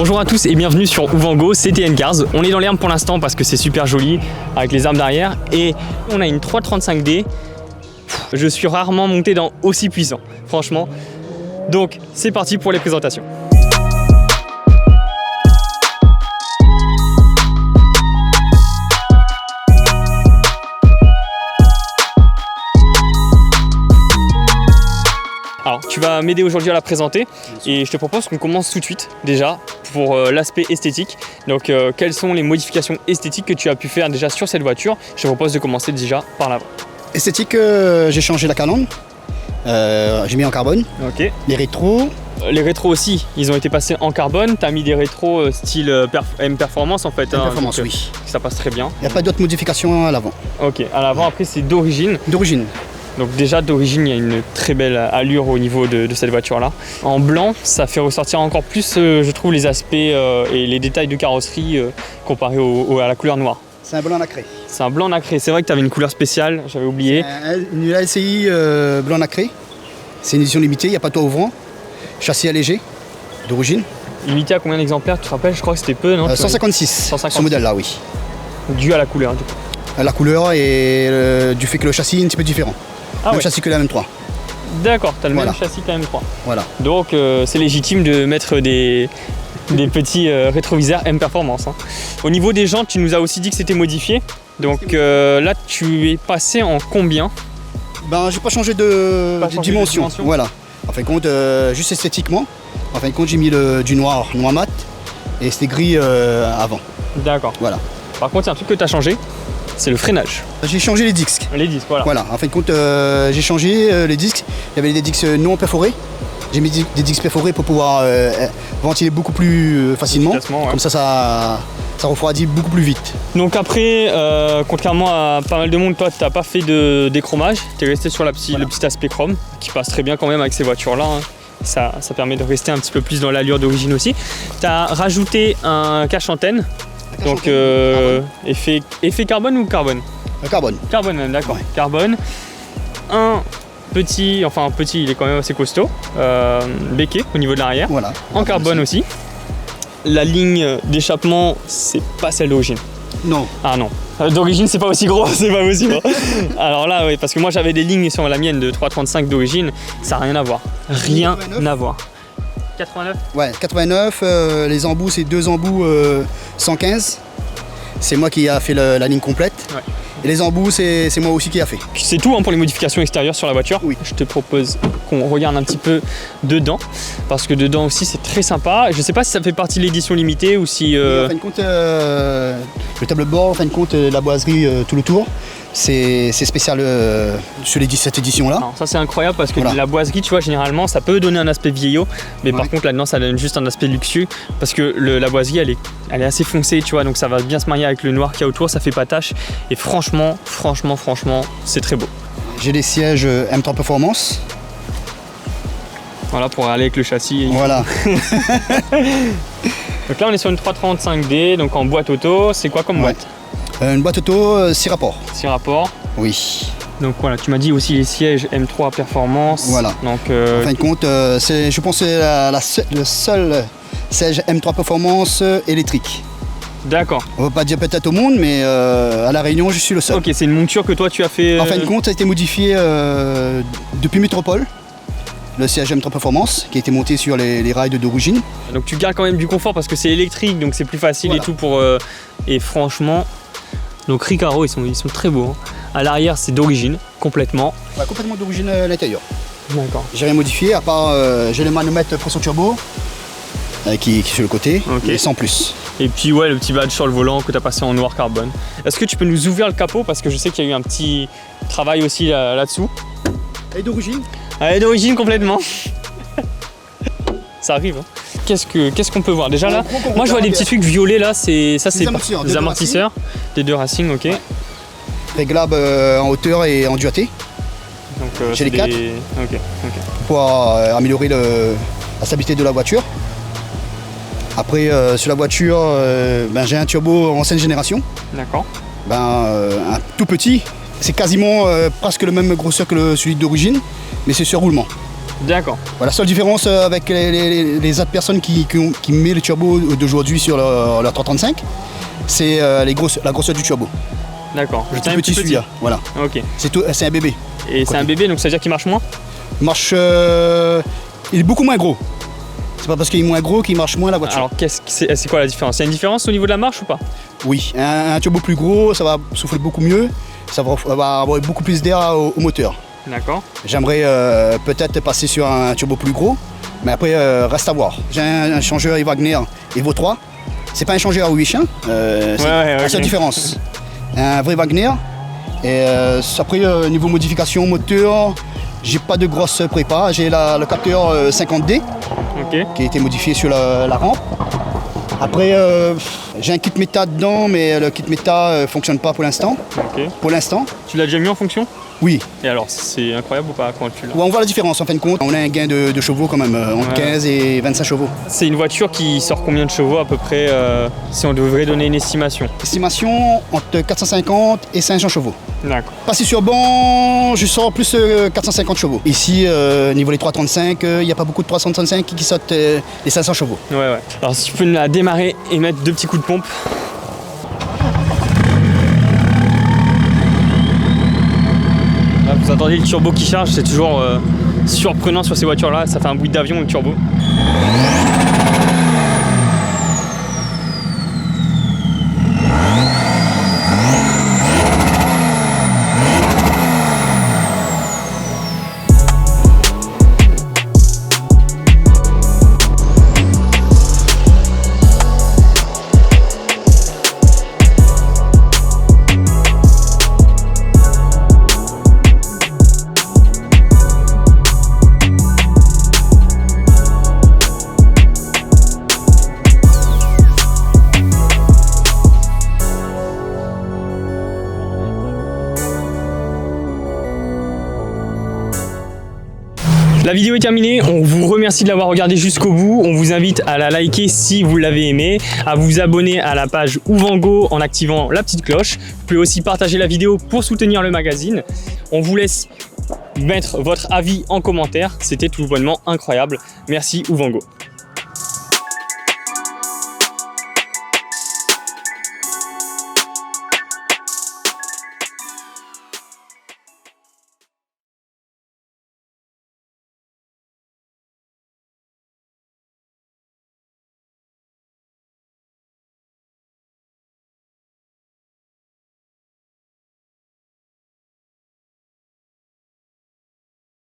Bonjour à tous et bienvenue sur Ouvango, c'est TN Cars. On est dans l'herbe pour l'instant parce que c'est super joli avec les arbres derrière et on a une 335D. Je suis rarement monté dans aussi puissant, franchement. Donc c'est parti pour les présentations. Alors, tu vas m'aider aujourd'hui à la présenter et je te propose qu'on commence tout de suite déjà pour l'aspect esthétique. Donc, quelles sont les modifications esthétiques que tu as pu faire déjà sur cette voiture? Je te propose de commencer déjà par l'avant. Esthétique, j'ai changé la calandre, j'ai mis en carbone. Ok. Les rétros. Les rétros aussi, ils ont été passés en carbone. Tu as mis des rétros style M Performance en fait. Performance, donc, oui. Ça passe très bien. Il n'y a pas d'autres modifications à l'avant. Ok, à l'avant après c'est d'origine. D'origine. Donc déjà d'origine il y a une très belle allure au niveau de cette voiture là. En blanc ça fait ressortir encore plus je trouve les aspects et les détails de carrosserie comparé à la couleur noire. C'est un blanc nacré. C'est un blanc nacré, c'est vrai que tu avais une couleur spéciale, j'avais oublié. Une LCI blanc nacré. C'est une édition limitée, il n'y a pas de toit ouvrant. Châssis allégé, d'origine. Limité à combien d'exemplaires? Tu te rappelles? Je crois que c'était peu, non? 156, 156. ce modèle là, oui. Dû à la couleur du coup. La couleur et du fait que le châssis est un petit peu différent. Ah Même ouais. châssis que la M3. D'accord, tu as le Voilà. même châssis que la M3. Voilà. Donc c'est légitime de mettre des petits rétroviseurs M Performance. Hein. Au niveau des jantes, tu nous as aussi dit que c'était modifié. Donc là, tu es passé en combien? Ben, j'ai pas changé de Pas changé de dimension. dimension. Voilà. En fin de compte, juste esthétiquement. En fin de compte, j'ai mis du noir mat et c'était gris avant. D'accord. Voilà. Par contre, il y a un truc que tu as changé, c'est le freinage. J'ai changé les disques. Les disques, voilà. Voilà. En fin de compte, j'ai changé les disques. Il y avait des disques non perforés. J'ai mis des disques perforés pour pouvoir ventiler beaucoup plus facilement. Efficacement, ouais. Comme ça refroidit beaucoup plus vite. Donc après, contrairement à pas mal de monde, toi, tu n'as pas fait de déchromage. Tu es resté sur le petit aspect chrome, qui passe très bien quand même avec ces voitures-là. Hein. Ça permet de rester un petit peu plus dans l'allure d'origine aussi. Tu as rajouté un cache-antenne. Donc effet carbone ou carbone? Carbone. Carbone même, d'accord. Ouais. Carbone. Un petit, il est quand même assez costaud. Becquet au niveau de l'arrière. Voilà. En carbone aussi. La ligne d'échappement, c'est pas celle d'origine. Non. Ah non. D'origine, c'est pas aussi gros, c'est pas possible. Alors là, oui, parce que moi j'avais des lignes sur la mienne de 3,35 d'origine, ça n'a rien à voir. Rien 89. à voir. 89? Ouais, 89. Les embouts, c'est 2 embouts 115. C'est moi qui a fait la ligne complète. Ouais. Et les embouts, c'est moi aussi qui a fait. C'est tout hein, pour les modifications extérieures sur la voiture. Oui. Je te propose qu'on regarde un petit peu dedans, parce que dedans aussi c'est très sympa. Je sais pas si ça fait partie de l'édition limitée ou si... En fin de compte, le tableau-bord, en fin de compte, la boiserie tout le tour, c'est spécial sur cette édition-là. Alors, ça c'est incroyable parce que Voilà. la boiserie, tu vois, généralement ça peut donner un aspect vieillot, mais par Ouais. contre là-dedans ça donne juste un aspect luxueux parce que la boiserie elle est assez foncée, tu vois, donc ça va bien se marier avec le noir qu'il y a autour, ça fait pas tache et franchement, c'est très beau. J'ai des sièges M3 Performance. Voilà, pour aller avec le châssis. Voilà. Donc là on est sur une 335D, donc en boîte auto, c'est quoi comme Ouais. boîte? Une boîte auto 6 rapports. 6 rapports. Oui. Donc voilà, tu m'as dit aussi les sièges M3 Performance. Voilà. Donc En fin de compte, je pense que c'est le seul siège M3 Performance électrique. d'accord. On ne va pas dire peut-être au monde, mais à La Réunion, je suis le seul. Ok, c'est une monture que toi tu as fait. En fin de compte, ça a été modifié depuis Métropole. Le siège M3 Performance qui a été monté sur les rails d'origine. Donc tu gardes quand même du confort parce que c'est électrique, donc c'est plus facile Voilà. et tout pour. Et franchement, donc Recaro ils sont très beaux. Hein. À l'arrière c'est d'origine complètement. Ouais, complètement d'origine à l'intérieur. D'accord. J'ai rien modifié, à part j'ai le manomètre pression turbo qui est sur le côté, Ok. mais sans plus. Et puis ouais, le petit badge sur le volant que tu as passé en noir carbone. Est-ce que tu peux nous ouvrir le capot parce que je sais qu'il y a eu un petit travail aussi là-dessous. Et d'origine Elle est d'origine complètement. Ça arrive. Hein. Qu'est-ce qu'on peut voir déjà là? Moi je vois des petits trucs violets là, c'est amortisseurs, des amortisseurs, des deux Racing, ok. Réglable en hauteur et en dureté Donc J'ai c'est les quatre. Ok. pour pouvoir améliorer la stabilité de la voiture. Après, sur la voiture, j'ai un turbo ancienne génération, D'accord. un tout petit. C'est quasiment presque le même grosseur que celui d'origine, mais c'est sur roulement. D'accord. Voilà, la seule différence avec les autres personnes qui mettent le turbo d'aujourd'hui sur leur 335, c'est la grosseur du turbo. D'accord. Le tout petit celui-là, voilà. Ok. C'est un bébé. Et c'est un bébé, donc ça veut dire qu'il marche moins? Il marche... il est beaucoup moins gros. C'est pas parce qu'il est moins gros qu'il marche moins la voiture. Alors c'est quoi la différence? Il y a une différence au niveau de la marche ou pas? Oui, un turbo plus gros, ça va souffler beaucoup mieux, ça va avoir beaucoup plus d'air au moteur. D'accord. J'aimerais peut-être passer sur un turbo plus gros, mais après reste à voir. J'ai un changeur Wagner Evo 3, c'est pas un changeur à 8 chiens, c'est la seule différence. Un vrai Wagner, et après niveau modification moteur, j'ai pas de grosse prépa, j'ai le capteur 50D qui a été modifié sur la rampe. Après j'ai un kit méta dedans, mais le kit méta fonctionne pas pour l'instant. Pour l'instant. Tu l'as déjà mis en fonction? Oui. Et alors, c'est incroyable ou pas quand tu l'as? On voit la différence en fin de compte. On a un gain de chevaux quand même, entre 15 et 25 chevaux. C'est une voiture qui sort combien de chevaux à peu près, si on devrait donner une estimation? Estimation entre 450 et 500 chevaux. D'accord. Passé sur banc, je sors plus 450 chevaux. Ici, niveau les 335, il n'y a pas beaucoup de 335 qui sortent les 500 chevaux. Ouais. Alors si tu peux la démarrer et mettre 2 petits coups de pompe. Là, vous entendez le turbo qui charge, c'est toujours surprenant sur ces voitures-là, ça fait un bruit d'avion le turbo. La vidéo est terminée, on vous remercie de l'avoir regardé jusqu'au bout, on vous invite à la liker si vous l'avez aimé, à vous abonner à la page Ouvango en activant la petite cloche. Vous pouvez aussi partager la vidéo pour soutenir le magazine. On vous laisse mettre votre avis en commentaire, c'était tout bonnement incroyable. Merci Ouvango.